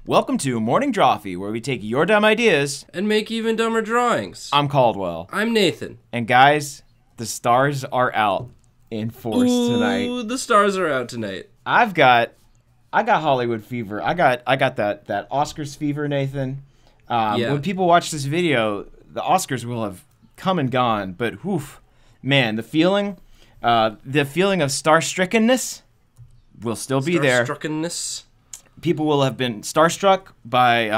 Welcome to Morning Drawfee, where we take your dumb ideas and make even dumber drawings. I'm Caldwell. I'm Nathan. And guys, the stars are out in force tonight. Ooh, the stars are out tonight. I got Hollywood fever. I got that Oscars fever, Nathan. Yeah. When people watch this video, the Oscars will have come and gone, but woof, man, the feeling of star-strickenness will still be there. Star-struckenness. People will have been starstruck by,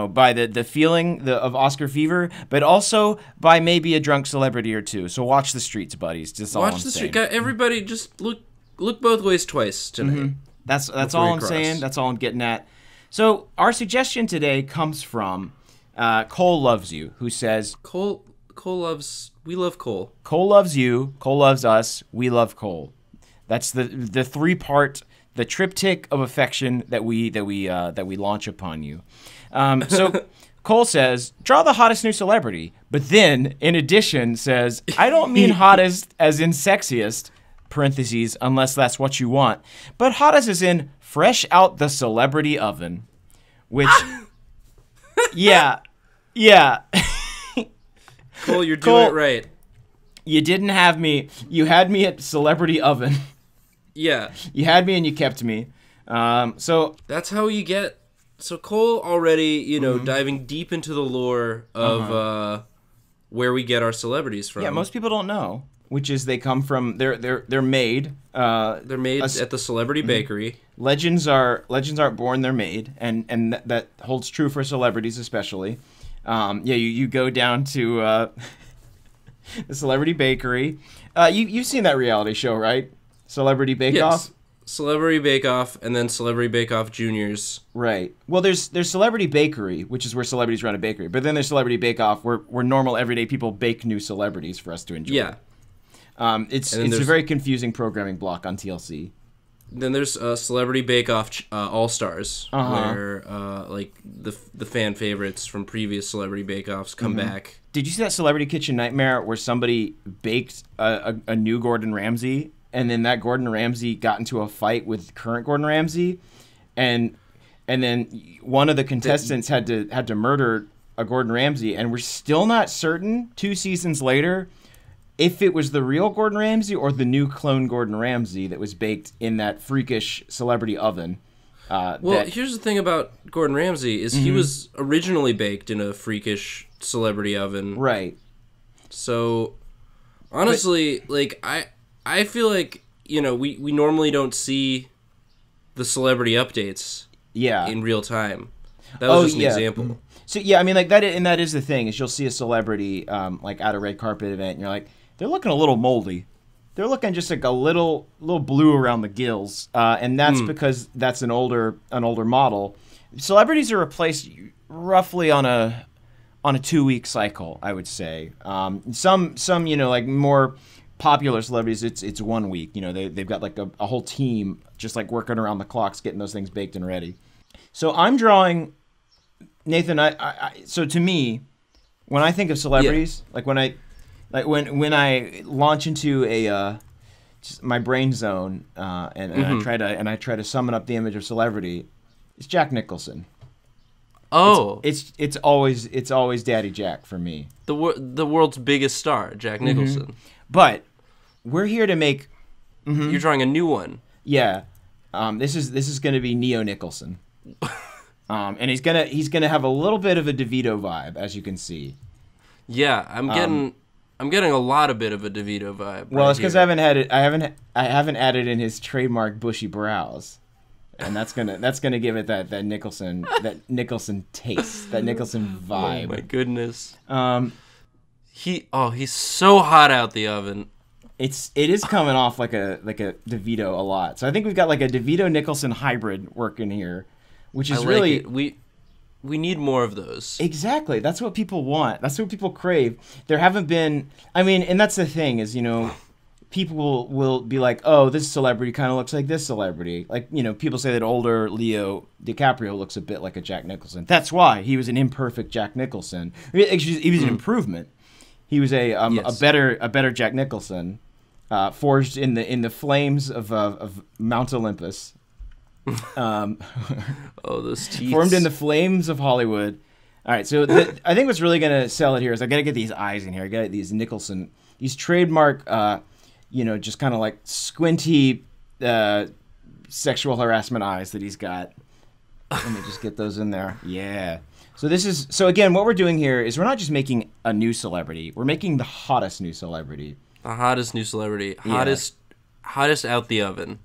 by the feeling of Oscar fever, but also by maybe a drunk celebrity or two. So watch the streets, buddies. Just all I'm saying. Watch the street. Everybody, just look both ways twice tonight. Mm-hmm. That's all I'm saying. That's all I'm getting at. So our suggestion today comes from Cole Loves You, who says, we love Cole. Cole loves you. Cole loves us. We love Cole. That's the three-part. The triptych of affection that we launch upon you. So Cole says, draw the hottest new celebrity, but then in addition says, I don't mean hottest as in sexiest, parentheses, unless that's what you want, but hottest as in fresh out the celebrity oven, which, yeah. Cole, you're doing it right. You didn't have me. You had me at celebrity oven. Yeah. You had me and you kept me. So that's how you get. So Cole already, diving deep into the lore of where we get our celebrities from. Yeah, most people don't know, which is they come from they're made. They're made at the Celebrity Bakery. Legends aren't born; they're made, and that holds true for celebrities especially. You go down to the Celebrity Bakery. You've seen that reality show, right? Celebrity Bake Off? Celebrity Bake Off, and then Celebrity Bake Off Juniors. Right. Well, there's Celebrity Bakery, which is where celebrities run a bakery. But then there's Celebrity Bake Off, where normal, everyday people bake new celebrities for us to enjoy. Yeah. It's a very confusing programming block on TLC. Then there's Celebrity Bake Off All Stars, where the fan favorites from previous Celebrity Bake Offs come back. Did you see that Celebrity Kitchen Nightmare where somebody baked a new Gordon Ramsay? And then that Gordon Ramsay got into a fight with current Gordon Ramsay, and then one of the contestants had to murder a Gordon Ramsay, and we're still not certain 2 seasons later if it was the real Gordon Ramsay or the new clone Gordon Ramsay that was baked in that freakish celebrity oven. Here's the thing about Gordon Ramsay is he was originally baked in a freakish celebrity oven, right? So honestly, I feel like, we normally don't see the celebrity updates in real time. That was just an example. So, yeah, I mean, that is the thing, is you'll see a celebrity, at a red carpet event, and you're like, they're looking a little moldy. They're looking just like a little blue around the gills, and that's because that's an older model. Celebrities are replaced roughly on a 2-week cycle, I would say. Some more popular celebrities, it's 1 week. They've got like a whole team just like working around the clocks getting those things baked and ready. So I'm drawing, Nathan. So to me, when I think of celebrities, when I launch into my brain zone and I try to summon up the image of celebrity, it's Jack Nicholson. Oh, it's always Daddy Jack for me. The world's biggest star, Jack Nicholson. But we're here to make. You're drawing a new one. Yeah, this is going to be Neo Nicholson, and he's gonna have a little bit of a DeVito vibe, as you can see. Yeah, I'm getting a lot of bit of a DeVito vibe. Well, it's because I haven't added in his trademark bushy brows, and that's gonna give it that Nicholson taste, that Nicholson vibe. Oh my goodness. He's so hot out the oven. It is coming off like a DeVito a lot. So I think we've got like a DeVito Nicholson hybrid working here, which is really we need more of those. Exactly. That's what people want. That's what people crave. There haven't been. I mean, and that's the thing is, people will be like, oh, this celebrity kind of looks like this celebrity. Like, people say that older Leo DiCaprio looks a bit like a Jack Nicholson. That's why he was an imperfect Jack Nicholson. He was an improvement. He was a better Jack Nicholson, forged in the flames of Mount Olympus. Um, oh, those teeth. Formed in the flames of Hollywood. All right, so I think what's really going to sell it here is I got to get these eyes in here. I got these Nicholson, these trademark, just kind of like squinty sexual harassment eyes that he's got. Let me just get those in there. Yeah. So again, what we're doing here is we're not just making a new celebrity. We're making the hottest new celebrity. The hottest new celebrity. Hottest out the oven.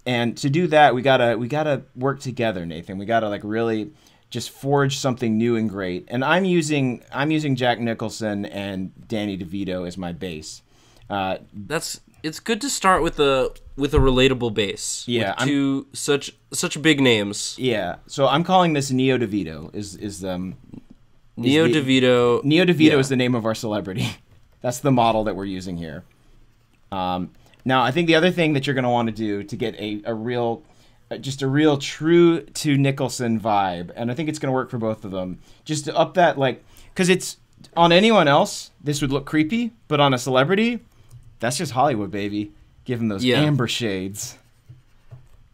And to do that, we gotta work together, Nathan. We gotta like really just forge something new and great. And I'm using Jack Nicholson and Danny DeVito as my base. It's good to start with a relatable base. Yeah, with such big names. Yeah, so I'm calling this Neo DeVito. Neo DeVito is the name of our celebrity. That's the model that we're using here. Now, I think the other thing that you're going to want to do to get a real true to Nicholson vibe, and I think it's going to work for both of them, just to up that, like, because it's on anyone else, this would look creepy, but on a celebrity, that's just Hollywood, baby. Give him those amber shades.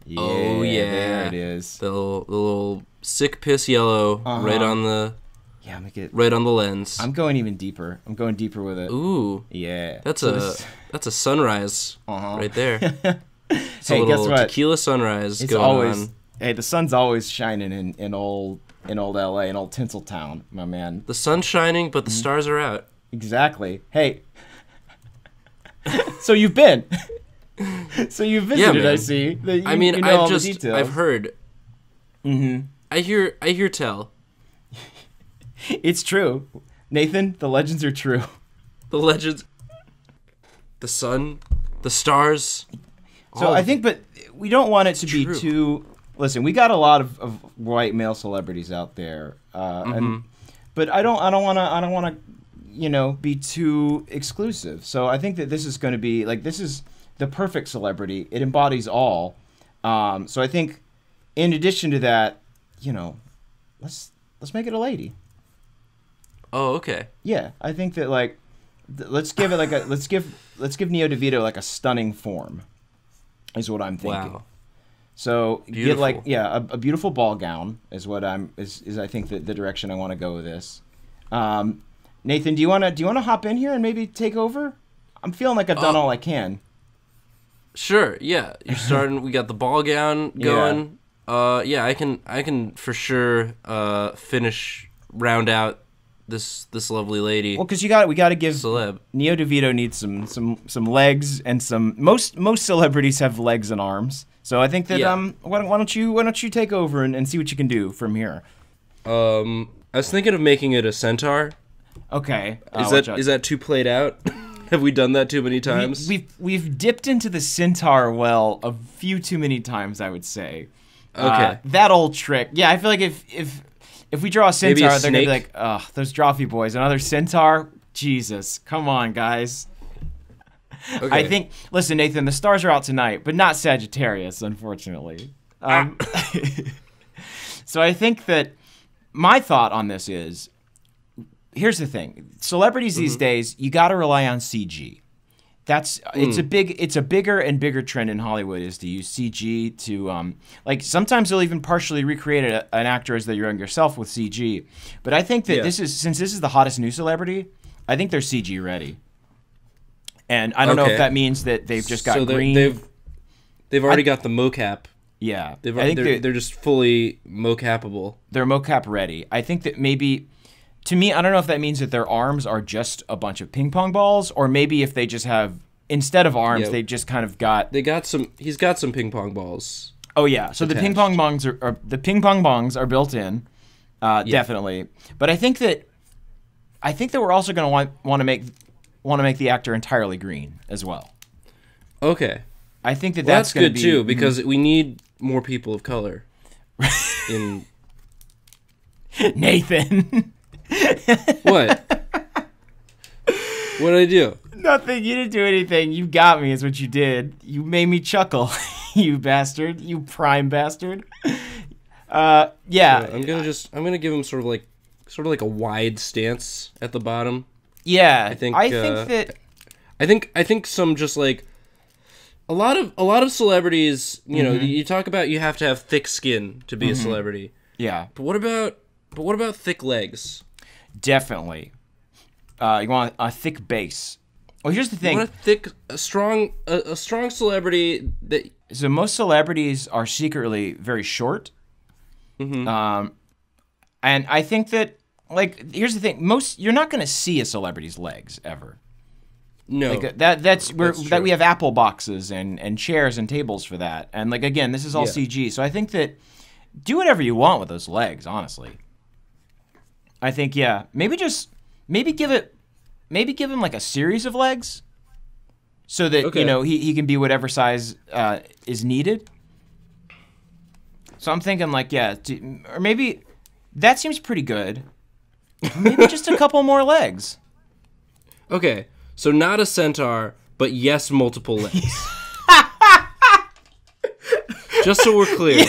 Yeah, oh, yeah. There it is. The little sick piss yellow right on the... Yeah, make it right on the lens. I'm going even deeper. I'm going deeper with it. Ooh, yeah. That's a sunrise right there. It's hey, a little guess what? Tequila sunrise it's going always, on. Hey, the sun's always shining in old LA, in old Tinseltown, my man. The sun's shining, but the stars are out. Exactly. Hey, so you've been. So you've visited. I see. I've heard. Mm-hmm. I hear tell. It's true. Nathan, the legends are true. The legends. The sun, the stars. So I think, but we don't want it to be too... Listen, we got a lot of white male celebrities out there. But I don't want to, be too exclusive. So I think that this is going to be, like, this is the perfect celebrity. It embodies all. So I think, in addition to that, let's make it a lady. Oh, okay. Yeah, I think that let's give it let's give Neo DeVito like a stunning form, is what I'm thinking. Wow. So beautiful. Get a beautiful ball gown is what I think the direction I want to go with this. Nathan, do you want to hop in here and maybe take over? I'm feeling like I've done all I can. Sure. Yeah, you're starting. We got the ball gown going. Yeah. I can for sure round out this lovely lady. Well, because we got to give celeb. Neo DeVito needs some legs and some most celebrities have legs and arms. So I think that why don't you take over and see what you can do from here. I was thinking of making it a centaur. Okay. Is that too played out? Have we done that too many times? We've dipped into the centaur well a few too many times, I would say. Okay. That old trick. Yeah, I feel like if we draw a centaur, they're going to be like, ugh, those Drawfee boys. Another centaur? Jesus. Come on, guys. Okay. I think, listen, Nathan, the stars are out tonight, but not Sagittarius, unfortunately. So I think that my thought on this is, here's the thing. Celebrities these days, you got to rely on CG. It's a bigger and bigger trend in Hollywood is to use CG to sometimes they'll even partially recreate an actor as they're yourself with CG. But I think that since this is the hottest new celebrity, I think they're CG ready. And I don't know if that means that they've just got green. They've already got the mocap. Yeah, they're just fully mocapable. They're mocap ready. I think that maybe. To me, I don't know if that means that their arms are just a bunch of ping pong balls, or maybe if they just have, instead of arms, they just kind of got. He's got some ping pong balls. Oh yeah, so attached. The ping pong bongs are built in, definitely. But I think that we're also going to want to make the actor entirely green as well. Okay, I think that's good too because we need more people of color. In Nathan. What? What did I do? Nothing. You didn't do anything. You got me is what you did. You made me chuckle, you bastard. You prime bastard. Yeah. I'm gonna give him sort of like a wide stance at the bottom. Yeah. I think some just like a lot of celebrities, you know, you talk about you have to have thick skin to be a celebrity. Yeah. But what about thick legs? Definitely. You want a thick base. Well, here's the thing. You want a strong celebrity that. So most celebrities are secretly very short. And I think that, like, here's the thing. You're not going to see a celebrity's legs ever. No. Like, that's we have Apple boxes and chairs and tables for that. And, like, again, this is all CG. So I think that do whatever you want with those legs, honestly. I think, yeah. Maybe give him, like, a series of legs so that, you know, he can be whatever size is needed. So I'm thinking, like, yeah, or maybe that seems pretty good. Maybe just a couple more legs. Okay, so not a centaur, but yes, multiple legs. Just so we're clear.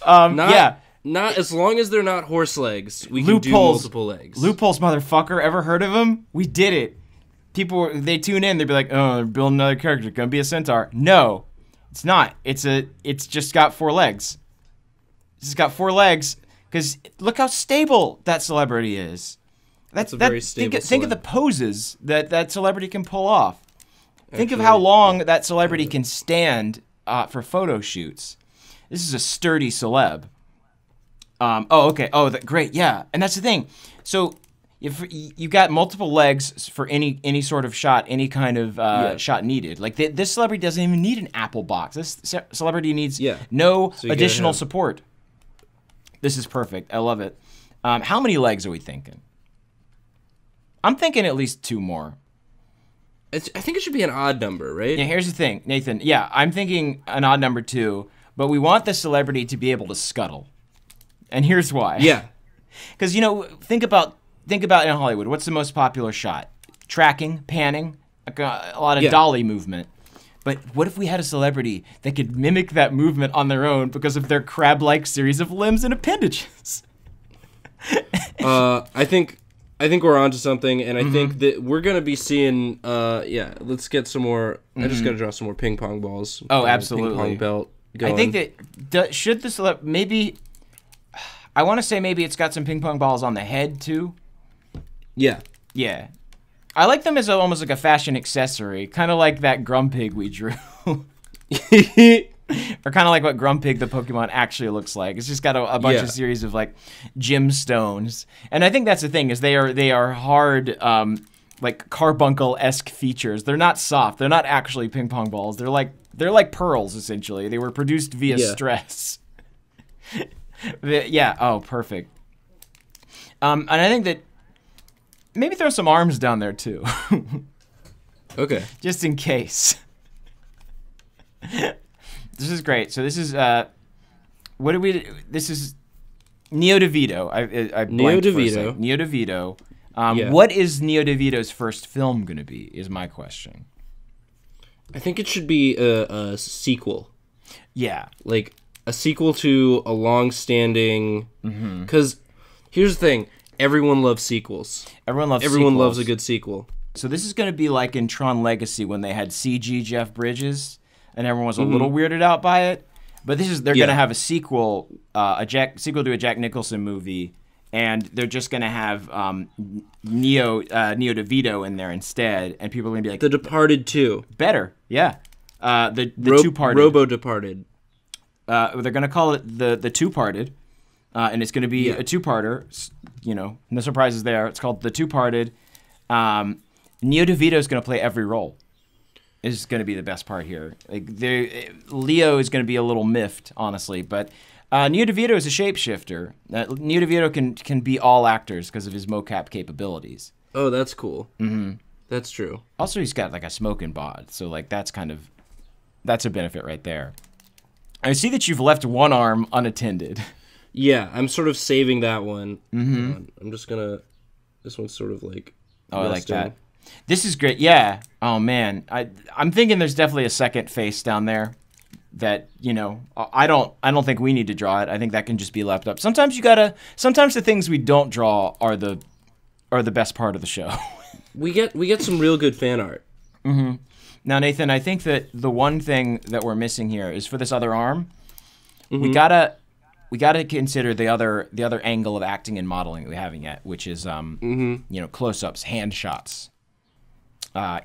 Yeah. Not as long as they're not horse legs, we can do multiple legs. Loopholes, motherfucker. Ever heard of them? We did it. People, they tune in, they'd be like, oh, they're building another character. It's gonna be a centaur. No, it's not. It's just got 4 legs. It's just got 4 legs because look how stable that celebrity is. That's a very stable think of the poses that celebrity can pull off. Think of how long that celebrity can stand for photo shoots. This is a sturdy celeb. Okay. Oh, great. Yeah, and that's the thing. So if you got multiple legs for any sort of shot, any kind of shot needed. Like this celebrity doesn't even need an Apple box. This celebrity needs no additional support. This is perfect. I love it. How many legs are we thinking? I'm thinking at least 2 more. I think it should be an odd number, right? Yeah. Here's the thing, Nathan. Yeah, I'm thinking an odd number 2, but we want the celebrity to be able to scuttle. And here's why. Yeah. Because, you know, think about in Hollywood, what's the most popular shot? Tracking, panning, a lot of dolly movement. But what if we had a celebrity that could mimic that movement on their own because of their crab-like series of limbs and appendages? I think we're onto something, and I think that we're gonna be seeing. Let's get some more. I just gotta draw some more ping pong balls. Oh, absolutely. Ping pong belt going. I think that should the maybe. I want to say maybe it's got some ping pong balls on the head too. Yeah. Yeah. I like them as almost like a fashion accessory, kind of like that Grumpig we drew. Or kind of like what Grumpig the Pokemon actually looks like. It's just got a bunch of series of like gemstones. And I think that's the thing is they are hard like carbuncle-esque features. They're not soft. They're not actually ping pong balls. They're like pearls essentially. They were produced via stress. Yeah, oh, perfect. And I think that maybe throw some arms down there too. Okay. Just in case. This is great. So this is this is Neo DeVito. I Neo DeVito. Neo DeVito. What is Neo DeVito's first film going to be is my question. I think it should be a sequel. Yeah. Like a sequel to a long-standing... Because here's the thing. Everyone loves sequels. Everyone loves a good sequel. So this is going to be like in Tron Legacy when they had CG Jeff Bridges and everyone was a little weirded out by it. But they're going to have a sequel, sequel to a Jack Nicholson movie, and they're just going to have Neo DeVito in there instead, and people are going to be like... The Departed 2. Better, yeah. The Two-Parted. Robo-Departed. They're going to call it the Two-Parted, and it's going to be a two-parter. You know, no surprises there. It's called The Two-Parted. Neo DeVito is going to play every role. Is going to be the best part here. Like Leo is going to be a little miffed, honestly, but Neo DeVito is a shapeshifter. Neo DeVito can be all actors because of his mocap capabilities. Oh, that's cool. Mm-hmm. That's true. Also, he's got like a smoking bod, so like that's a benefit right there. I see that you've left one arm unattended. Yeah, I'm sort of saving that one. I'm just gonna. This one's sort of like. Oh, I like that. This is great. Yeah. Oh man, I'm thinking there's definitely a second face down there that, you know, I don't think we need to draw it. I think that can just be left up. Sometimes the things we don't draw are the best part of the show. we get some real good fan art. Now, Nathan, I think that the one thing that we're missing here is for this other arm, Mm-hmm. we gotta consider the other angle of acting and modeling that we haven't yet, which is close-ups, hand shots,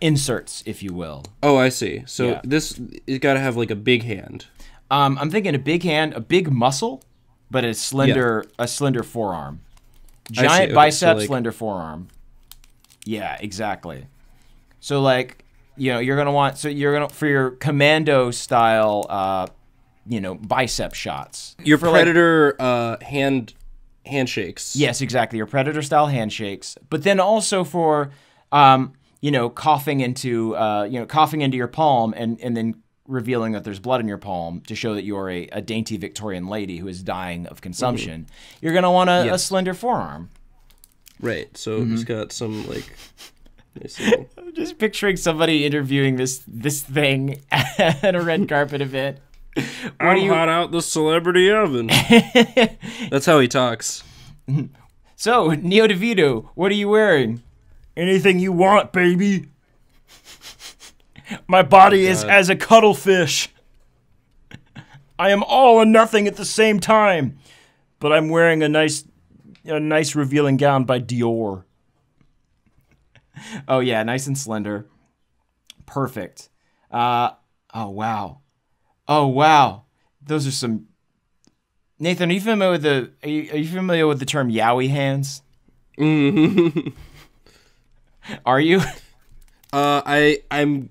inserts, if you will. Oh, I see. So this is got to have like a big hand. I'm thinking a big hand, a big muscle, but a slender forearm. Giant bicep, slender forearm. Yeah, exactly. So like, you're gonna want for your commando style, bicep shots. Your predator handshakes. Yes, exactly. Your predator style handshakes, but then also for coughing into your palm and then revealing that there's blood in your palm to show that you're a dainty Victorian lady who is dying of consumption. Mm-hmm. You're gonna want a slender forearm. Right. So it's got some like. I'm just picturing somebody interviewing this thing at a red carpet event. I'm hot out the celebrity oven. That's how he talks. So, Neo DeVito, what are you wearing? Anything you want, baby. My body is as a cuttlefish. I am all or nothing at the same time. But I'm wearing a nice revealing gown by Dior. Oh yeah, nice and slender. Perfect. Oh wow. Those are some. Nathan, are you familiar with the term Yowie hands? Mm-hmm. Are you? I'm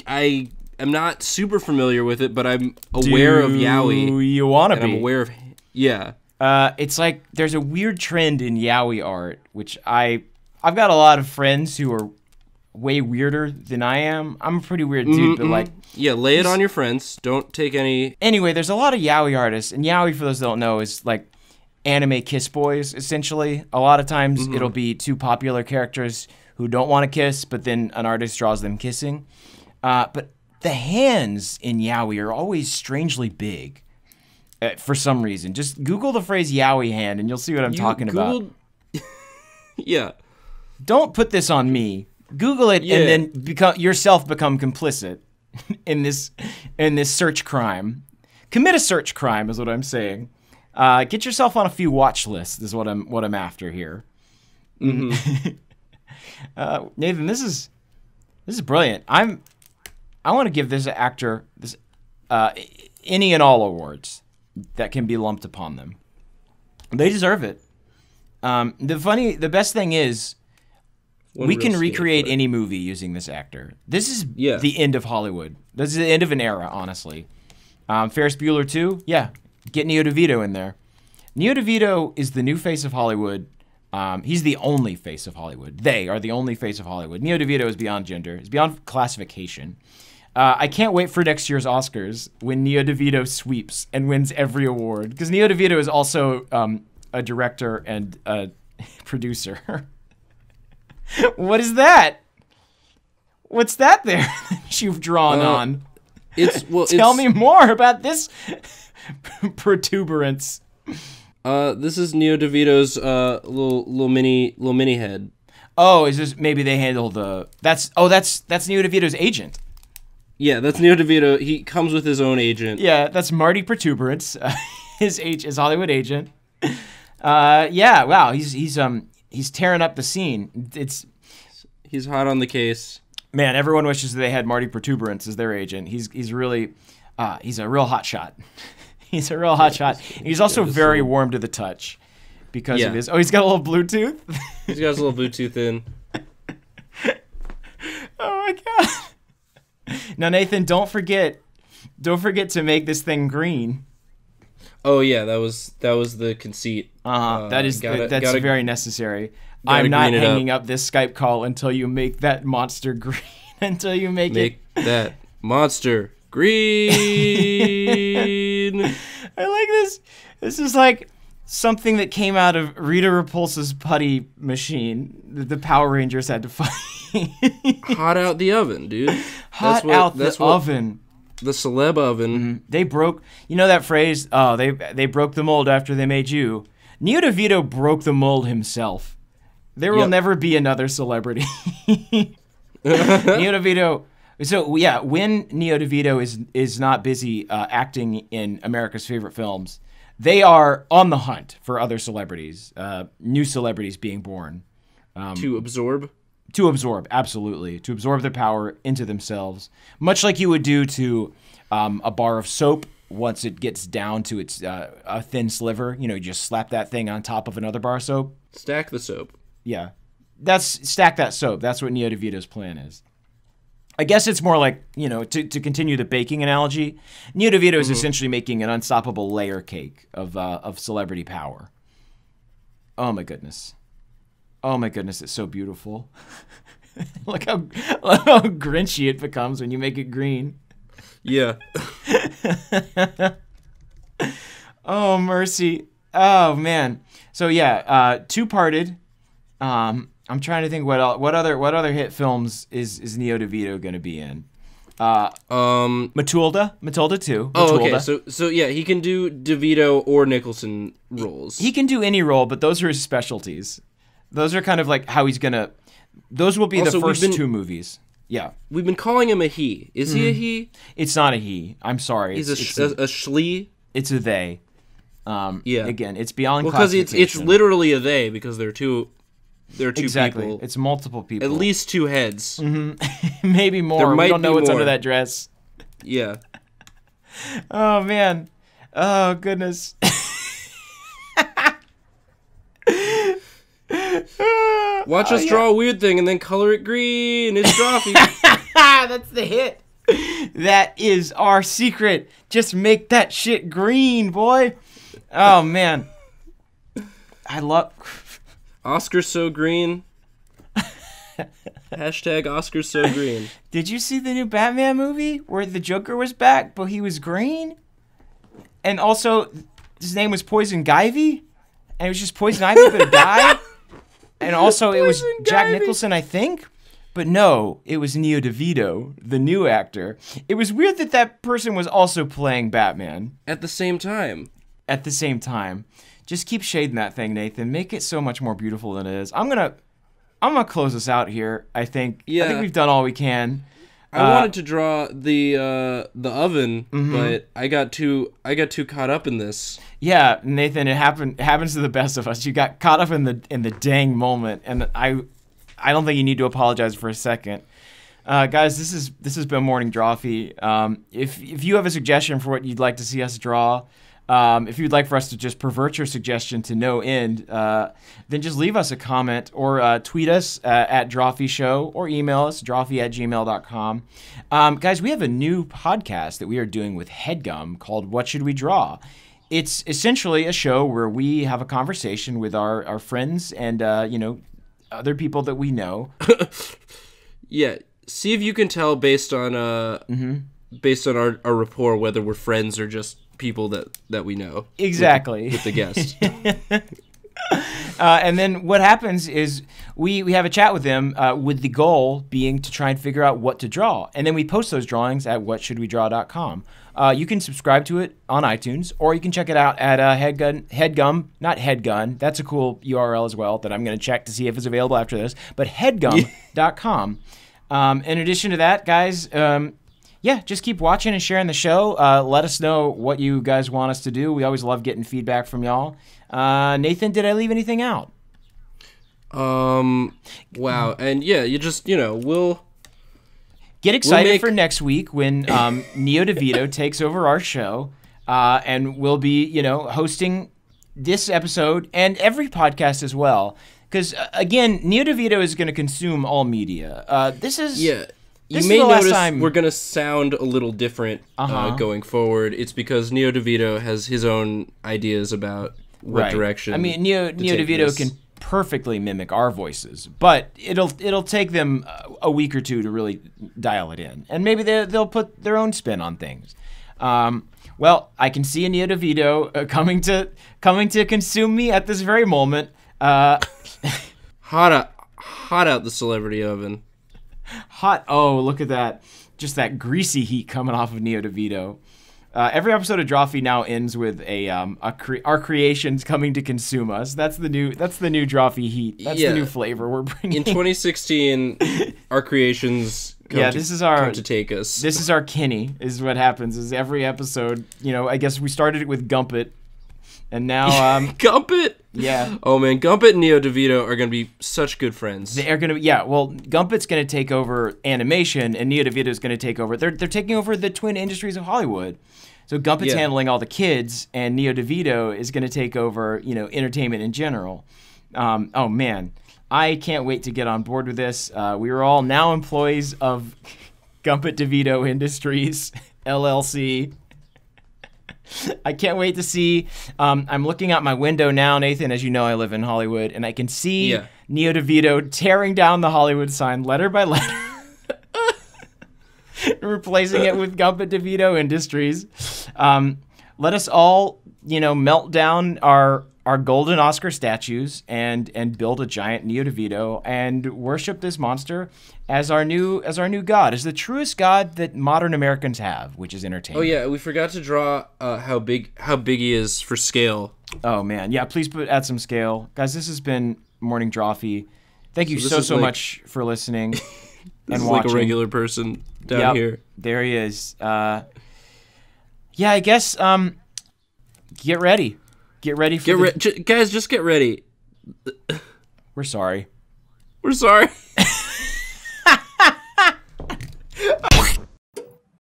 not super familiar with it, but I'm aware of Yowie. Do you want to be? I'm aware of. Yeah. It's like there's a weird trend in Yowie art, which I've got a lot of friends who are way weirder than I am. I'm a pretty weird dude, but like... Yeah, lay it on your friends. Don't take any... Anyway, there's a lot of Yowie artists, and Yowie, for those that don't know, is like anime kiss boys, essentially. A lot of times it'll be two popular characters who don't want to kiss, but then an artist draws them kissing. But the hands in Yowie are always strangely big for some reason. Just Google the phrase Yowie hand, and you'll see what I'm talking about. Yeah. Don't put this on me. Google it and then become complicit in this search crime. Commit a search crime is what I'm saying. Get yourself on a few watch lists is what I'm after here. Mm-hmm. Nathan, this is brilliant. I want to give this actor any and all awards that can be lumped upon them. They deserve it. The best thing is. We can recreate any movie using this actor. This is the end of Hollywood. This is the end of an era, honestly. Ferris Bueller 2? Yeah. Get Neo DeVito in there. Neo DeVito is the new face of Hollywood. He's the only face of Hollywood. They are the only face of Hollywood. Neo DeVito is beyond gender. He's beyond classification. I can't wait for next year's Oscars when Neo DeVito sweeps and wins every award. Because Neo DeVito is also a director and a producer. What is that? What's that there that you've drawn on? Tell me more about this protuberance. This is Neo DeVito's little mini head. Oh, is this maybe they handle the? That's Neo DeVito's agent. Yeah, that's Neo DeVito. He comes with his own agent. Yeah, that's Marty Protuberance, his Hollywood agent. Yeah, wow, he's tearing up the scene. He's hot on the case. Man, everyone wishes they had Marty Protuberance as their agent. He's really he's a real hot shot. He's a real hot shot. He's also very warm to the touch because of his. Oh, he's got a little Bluetooth. He's got his little Bluetooth in. Oh my god! Now, Nathan, don't forget to make this thing green. Oh yeah, that was the conceit. That's very necessary. I'm not hanging up this Skype call until you make that monster green. Until you make that monster green. I like this. This is like something that came out of Rita Repulsa's putty machine that the Power Rangers had to fight. Hot out the oven, dude. Hot out the oven. The celeb oven. Mm-hmm. They broke. You know that phrase? Oh, they broke the mold after they made you. Neo DeVito broke the mold himself. There will never be another celebrity. Neo DeVito So yeah, when Neo DeVito is not busy acting in America's favorite films, they are on the hunt for other celebrities, new celebrities being born. To absorb? To absorb, absolutely. To absorb their power into themselves. Much like you would do to a bar of soap once it gets down to its a thin sliver. You just slap that thing on top of another bar of soap. Stack the soap. Yeah. Stack that soap. That's what Neo DeVito's plan is. I guess it's more like, to continue the baking analogy, Neo DeVito is essentially making an unstoppable layer cake of celebrity power. Oh my goodness. Oh my goodness, it's so beautiful. Look how grinchy it becomes when you make it green. Yeah. Oh, mercy. Oh, man. So yeah, two-parted. I'm trying to think what other hit films is Neo DeVito going to be in. Matilda 2. Oh, okay. So yeah, he can do DeVito or Nicholson roles. He can do any role, but those are his specialties. Those are kind of like how he's gonna. Those will be also, the first two movies. Yeah, we've been calling him a he. Is he a he? It's not a he. I'm sorry. He's a shlee. It's a they. Yeah. Again, it's beyond because it's literally a they because they're two. There are two people. It's multiple people. At least two heads. Mm-hmm. Maybe more. We don't know what's under that dress. Yeah. Oh, man. Oh, goodness. Watch us draw a weird thing and then color it green. It's Drawfee. That's the hit. That is our secret. Just make that shit green, boy. Oh, man. I love... Oscar's so green. Hashtag Oscar's so green. Did you see the new Batman movie where the Joker was back, but he was green? And also, his name was Poison Ivy? And it was just Poison Ivy, but a guy? And also, it was Jack Nicholson, I think? But no, it was Neo DeVito, the new actor. It was weird that person was also playing Batman. At the same time. Just keep shading that thing, Nathan. Make it so much more beautiful than it is. I'm gonna close us out here. I think. Yeah. I think we've done all we can. I wanted to draw the oven, but I got too caught up in this. Yeah, Nathan. It happens to the best of us. You got caught up in the dang moment, and I don't think you need to apologize for a second. Guys, this has been Morning Drawfee. If you have a suggestion for what you'd like to see us draw. If you'd like for us to just pervert your suggestion to no end, then just leave us a comment or tweet us at Drawfee Show or email us, drawfee@gmail.com. Guys, we have a new podcast that we are doing with HeadGum called What Should We Draw? It's essentially a show where we have a conversation with our friends and, other people that we know. Yeah, see if you can tell based on our rapport whether we're friends or just people that we know. Exactly. With the guest. And then what happens is we have a chat with them with the goal being to try and figure out what to draw. And then we post those drawings at whatshouldwedraw.com. You can subscribe to it on iTunes, or you can check it out at HeadGum, not HeadGun. That's a cool URL as well that I'm going to check to see if it's available after this. But HeadGum.com. In addition to that, guys... yeah, just keep watching and sharing the show. Let us know what you guys want us to do. We always love getting feedback from y'all. Nathan, did I leave anything out? Wow. And yeah, you just, we'll... Get excited for next week when Neo DeVito takes over our show. And we'll be, hosting this episode and every podcast as well. Because, again, Neo DeVito is going to consume all media. This is... Yeah. You may notice we're going to sound a little different going forward. It's because Neo DeVito has his own ideas about what direction. I mean, Neo DeVito can perfectly mimic our voices, but it'll take them a week or two to really dial it in. And maybe they'll put their own spin on things. Well, I can see a Neo DeVito coming to consume me at this very moment. Hot out the celebrity oven. Hot. Oh, look at that. Just that greasy heat coming off of Neo DeVito. Every episode of Drawfee now ends with our creations coming to consume us. That's the new Drawfee heat. That's the new flavor we're bringing. In 2016, our creations come to take us. This is our Kenny, is what happens. Is every episode, I guess we started it with Gumpet, and now Gumpet. Yeah. Oh man, Gumpet and Neo DeVito are gonna be such good friends. They are gonna. Yeah. Well, Gumpet's gonna take over animation, and Neo DeVito's gonna take over. They're taking over the twin industries of Hollywood. So Gumpet's handling all the kids, and Neo DeVito is gonna take over, entertainment in general. Oh man, I can't wait to get on board with this. We are all now employees of Gumpet DeVito Industries LLC. I can't wait to see. I'm looking out my window now, Nathan. As you know, I live in Hollywood, and I can see Neo DeVito tearing down the Hollywood sign letter by letter, replacing it with Gumpet DeVito Industries. Let us all, melt down our golden Oscar statues and build a giant Neo DeVito and worship this monster as our new god, as the truest god that modern Americans have, which is entertainment. Oh yeah, we forgot to draw how big he is for scale. Oh man, yeah. Please add some scale, guys. This has been Morning Drawfee. Thank you so much for listening and watching. Like a regular person down here. There he is. I guess. Get ready. Get ready for guys. Just get ready. We're sorry. We're sorry.